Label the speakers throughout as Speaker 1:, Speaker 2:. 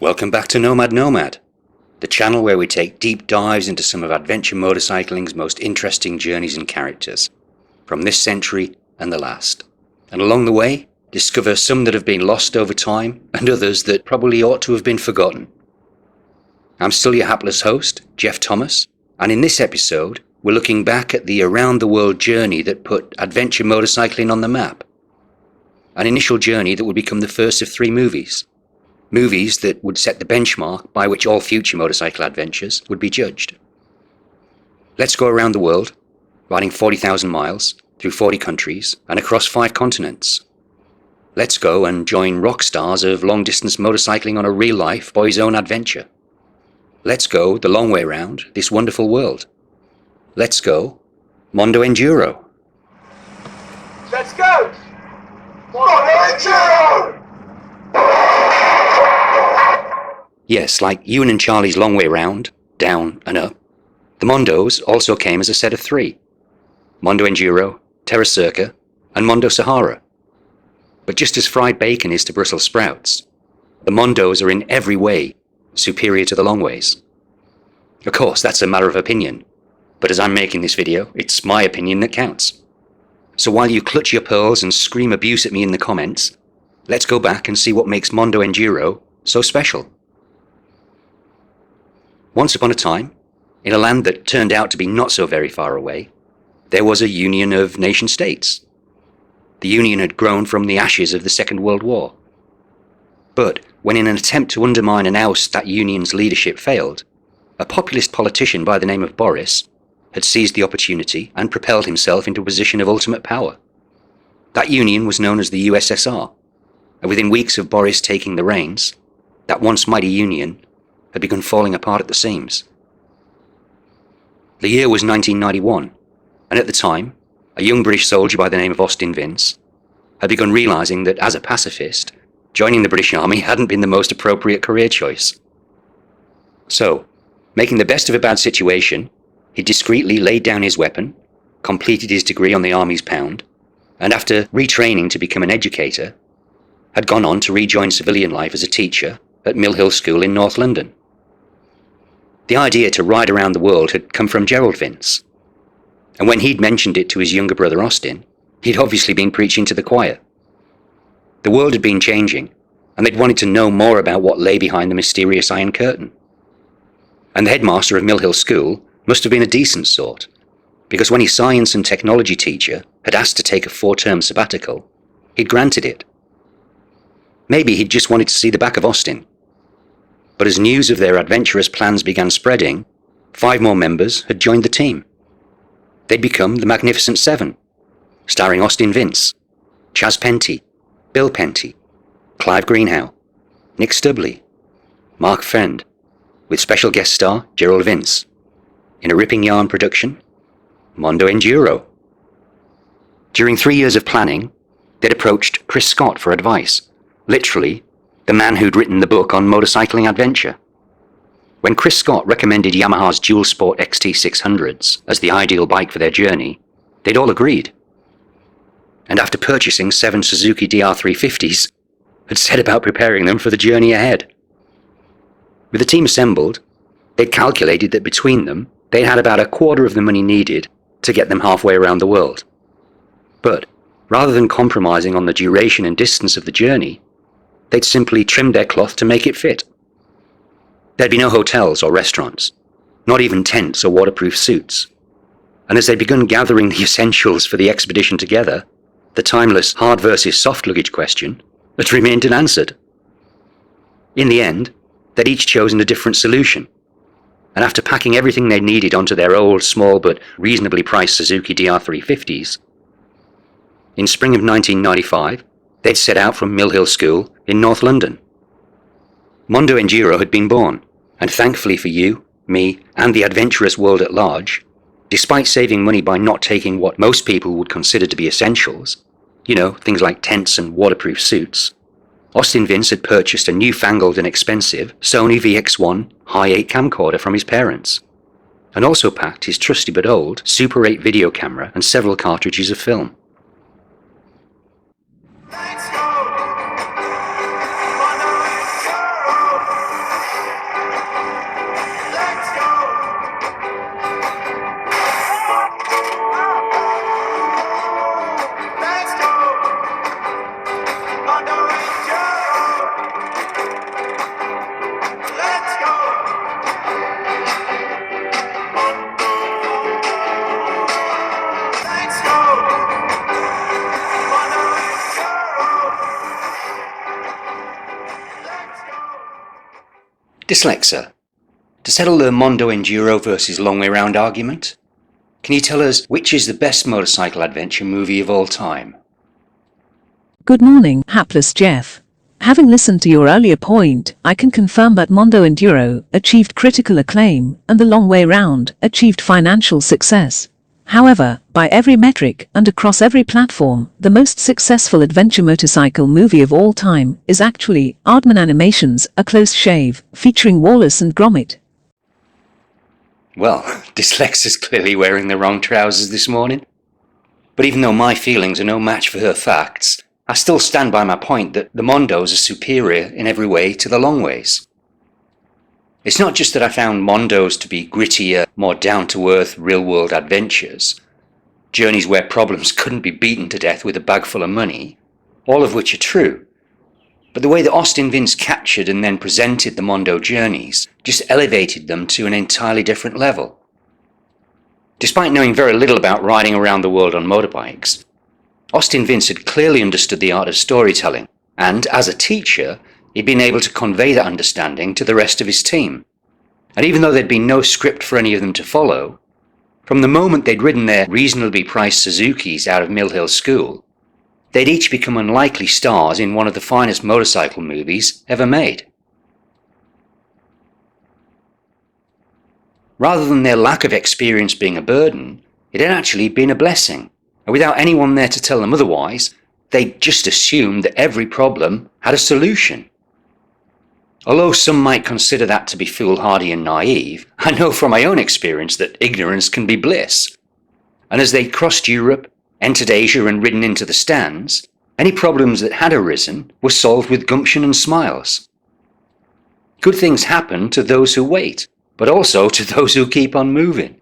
Speaker 1: Welcome back to Nomad Nomad, the channel where we take deep dives into some of adventure motorcycling's most interesting journeys and characters, from this century and the last. And along the way, discover some that have been lost over time and others that probably ought to have been forgotten. I'm still your hapless host, Geoff Thomas, and in this episode, we're looking back at the around-the-world journey that put adventure motorcycling on the map. An initial journey that would become the first of 3 movies. Movies that would set the benchmark by which all future motorcycle adventures would be judged. Let's go around the world, riding 40,000 miles, through 40 countries, and across 5 continents. Let's go and join rock stars of long-distance motorcycling on a real-life, boys-own adventure. Let's go the long way round this wonderful world. Let's go Mondo Enduro.
Speaker 2: Let's go! Mondo Enduro!
Speaker 1: Yes, like Ewan and Charlie's long way round, down and up, the Mondos also came as a set of 3. Mondo Enduro, Terra Circa, and Mondo Sahara. But just as fried bacon is to Brussels sprouts, the Mondos are in every way superior to the longways. Of course, that's a matter of opinion, but as I'm making this video, it's my opinion that counts. So while you clutch your pearls and scream abuse at me in the comments, let's go back and see what makes Mondo Enduro so special. Once upon a time, in a land that turned out to be not so very far away, there was a union of nation-states. The union had grown from the ashes of the Second World War. But when in an attempt to undermine and oust that union's leadership failed, a populist politician by the name of Boris had seized the opportunity and propelled himself into a position of ultimate power. That union was known as the USSR, and within weeks of Boris taking the reins, that once mighty union had begun falling apart at the seams. The year was 1991, and at the time, a young British soldier by the name of Austin Vince had begun realizing that as a pacifist, joining the British Army hadn't been the most appropriate career choice. So, making the best of a bad situation, he discreetly laid down his weapon, completed his degree on the Army's pound, and after retraining to become an educator, had gone on to rejoin civilian life as a teacher at Mill Hill School in North London. The idea to ride around the world had come from Gerald Vince, and when he'd mentioned it to his younger brother Austin, he'd obviously been preaching to the choir. The world had been changing, and they'd wanted to know more about what lay behind the mysterious Iron Curtain. And the headmaster of Mill Hill School must have been a decent sort, because when his science and technology teacher had asked to take a 4-term sabbatical, he'd granted it. Maybe he'd just wanted to see the back of Austin. But as news of their adventurous plans began spreading, 5 more members had joined the team. They'd become the Magnificent 7, starring Austin Vince, Chaz Penty, Bill Penty, Clive Greenhow, Nick Stubley, Mark Friend, with special guest star Gerald Vince, in a ripping yarn production, Mondo Enduro. During 3 years of planning, they'd approached Chris Scott for advice, literally the man who'd written the book on motorcycling adventure. When Chris Scott recommended Yamaha's Dual Sport XT600s as the ideal bike for their journey, they'd all agreed. And after purchasing 7 Suzuki DR350s, had set about preparing them for the journey ahead. With the team assembled, they'd calculated that between them, they'd had about a quarter of the money needed to get them halfway around the world. But rather than compromising on the duration and distance of the journey, they'd simply trimmed their cloth to make it fit. There'd be no hotels or restaurants, not even tents or waterproof suits. And as they'd begun gathering the essentials for the expedition together, the timeless hard versus soft luggage question had remained unanswered. In the end, they'd each chosen a different solution, and after packing everything they needed onto their old, small but reasonably priced Suzuki DR350s, in spring of 1995, they'd set out from Mill Hill School in North London. Mondo Enduro had been born, and thankfully for you, me, and the adventurous world at large, despite saving money by not taking what most people would consider to be essentials, things like tents and waterproof suits, Austin Vince had purchased a newfangled and expensive Sony VX1 High 8 camcorder from his parents, and also packed his trusty but old Super 8 video camera and several cartridges of film. Dyslexa, to settle the Mondo Enduro versus Long Way Round argument, can you tell us which is the best motorcycle adventure movie of all time?
Speaker 3: Good morning, hapless Geoff. Having listened to your earlier point, I can confirm that Mondo Enduro achieved critical acclaim and The Long Way Round achieved financial success. However, by every metric and across every platform, the most successful adventure motorcycle movie of all time is actually Aardman Animation's A Close Shave, featuring Wallace and Gromit.
Speaker 1: Well, Dyslexa's clearly wearing the wrong trousers this morning. But even though my feelings are no match for her facts, I still stand by my point that the Mondos are superior in every way to the Long Ways. It's not just that I found Mondos to be grittier, more down-to-earth, real-world adventures, journeys where problems couldn't be beaten to death with a bag full of money, all of which are true. But the way that Austin Vince captured and then presented the Mondo journeys just elevated them to an entirely different level. Despite knowing very little about riding around the world on motorbikes, Austin Vince had clearly understood the art of storytelling, and as a teacher, he'd been able to convey that understanding to the rest of his team. And even though there'd been no script for any of them to follow, from the moment they'd ridden their reasonably priced Suzukis out of Mill Hill School, they'd each become unlikely stars in one of the finest motorcycle movies ever made. Rather than their lack of experience being a burden, it had actually been a blessing, and without anyone there to tell them otherwise, they'd just assumed that every problem had a solution. Although some might consider that to be foolhardy and naive, I know from my own experience that ignorance can be bliss. And as they crossed Europe, entered Asia and ridden into the stands, any problems that had arisen were solved with gumption and smiles. Good things happen to those who wait, but also to those who keep on moving.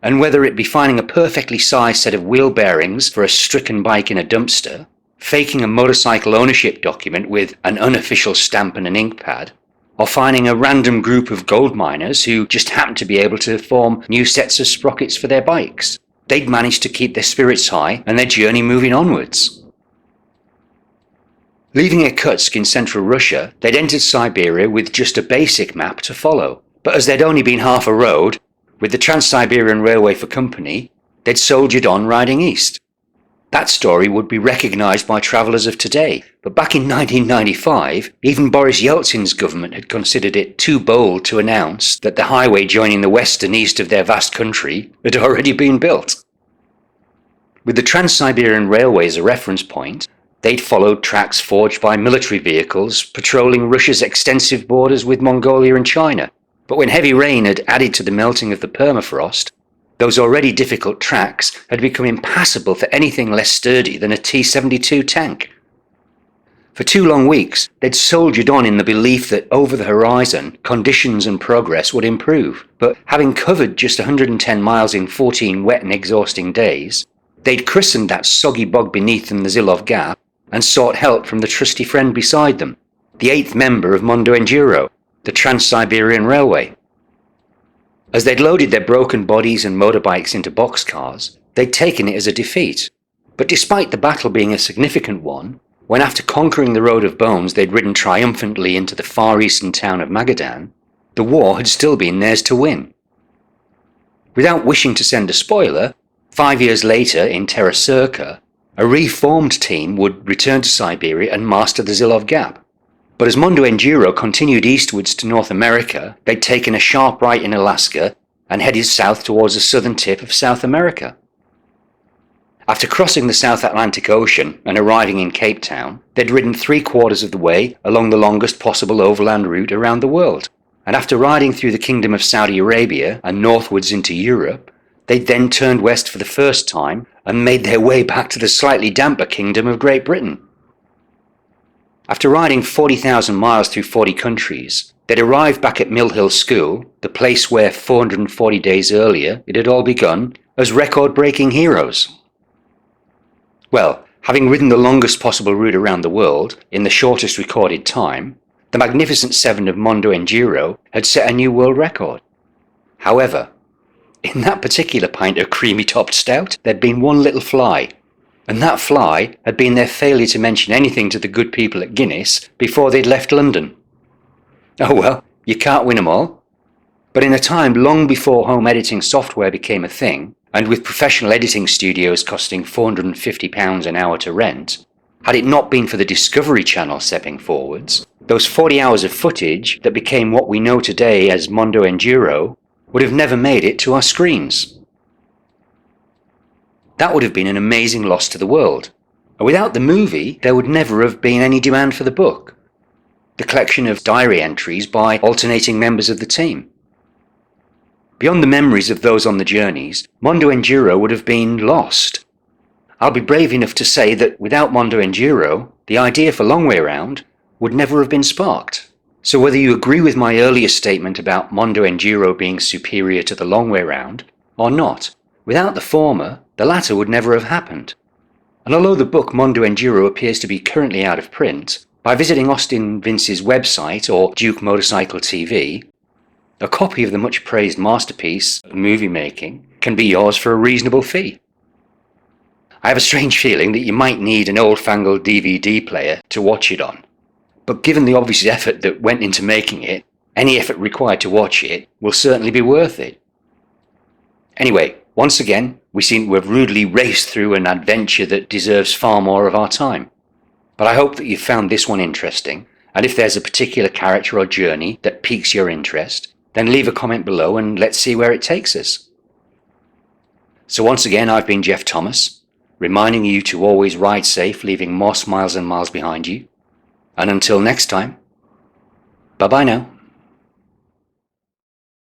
Speaker 1: And whether it be finding a perfectly sized set of wheel bearings for a stricken bike in a dumpster, faking a motorcycle ownership document with an unofficial stamp and an ink pad, or finding a random group of gold miners who just happened to be able to form new sets of sprockets for their bikes, they'd managed to keep their spirits high and their journey moving onwards. Leaving Irkutsk in central Russia, they'd entered Siberia with just a basic map to follow, but as they'd only been half a road, with the Trans-Siberian Railway for company, they'd soldiered on riding east. That story would be recognised by travellers of today, but back in 1995, even Boris Yeltsin's government had considered it too bold to announce that the highway joining the west and east of their vast country had already been built. With the Trans-Siberian Railway as a reference point, they'd followed tracks forged by military vehicles patrolling Russia's extensive borders with Mongolia and China. But when heavy rain had added to the melting of the permafrost, those already difficult tracks had become impassable for anything less sturdy than a T-72 tank. For 2 long weeks, they'd soldiered on in the belief that over the horizon, conditions and progress would improve. But having covered just 110 miles in 14 wet and exhausting days, they'd christened that soggy bog beneath them the Zilov Gap and sought help from the trusty friend beside them, the 8th member of Mondo Enduro, the Trans-Siberian Railway. As they'd loaded their broken bodies and motorbikes into boxcars, they'd taken it as a defeat. But despite the battle being a significant one, when after conquering the Road of Bones they'd ridden triumphantly into the far eastern town of Magadan, the war had still been theirs to win. Without wishing to send a spoiler, 5 years later in Terra Circa, a reformed team would return to Siberia and master the Zilov Gap. But as Mondo Enduro continued eastwards to North America, they'd taken a sharp right in Alaska and headed south towards the southern tip of South America. After crossing the South Atlantic Ocean and arriving in Cape Town, they'd ridden 3/4 of the way along the longest possible overland route around the world. And after riding through the Kingdom of Saudi Arabia and northwards into Europe, they'd then turned west for the first time and made their way back to the slightly damper Kingdom of Great Britain. After riding 40,000 miles through 40 countries, they'd arrived back at Mill Hill School, the place where 440 days earlier it had all begun, as record-breaking heroes. Well, having ridden the longest possible route around the world in the shortest recorded time, the Magnificent Seven of Mondo Enduro had set a new world record. However, in that particular pint of creamy-topped stout, there'd been one little fly, and that fly had been their failure to mention anything to the good people at Guinness before they'd left London. Oh well, You can't win 'em all. But in a time long before home editing software became a thing, and with professional editing studios costing £450 an hour to rent, had it not been for the Discovery Channel stepping forwards, those 40 hours of footage that became what we know today as Mondo Enduro would have never made it to our screens. That would have been an amazing loss to the world. And without the movie, there would never have been any demand for the book. The collection of diary entries by alternating members of the team. Beyond the memories of those on the journeys, Mondo Enduro would have been lost. I'll be brave enough to say that without Mondo Enduro, the idea for Long Way Round would never have been sparked. So whether you agree with my earlier statement about Mondo Enduro being superior to the Long Way Round, or not, without the former, the latter would never have happened. And although the book Mondo Enduro appears to be currently out of print, by visiting Austin Vince's website or Duke Motorcycle TV, a copy of the much praised masterpiece of movie making can be yours for a reasonable fee. I have a strange feeling that you might need an old-fangled DVD player to watch it on, but given the obvious effort that went into making it, any effort required to watch it will certainly be worth it. Anyway, once again, we seem to have rudely raced through an adventure that deserves far more of our time. But I hope that you found this one interesting, and if there's a particular character or journey that piques your interest, then leave a comment below and let's see where it takes us. So once again, I've been Geoff Thomas, reminding you to always ride safe, leaving more smiles and miles behind you. And until next time, bye-bye now.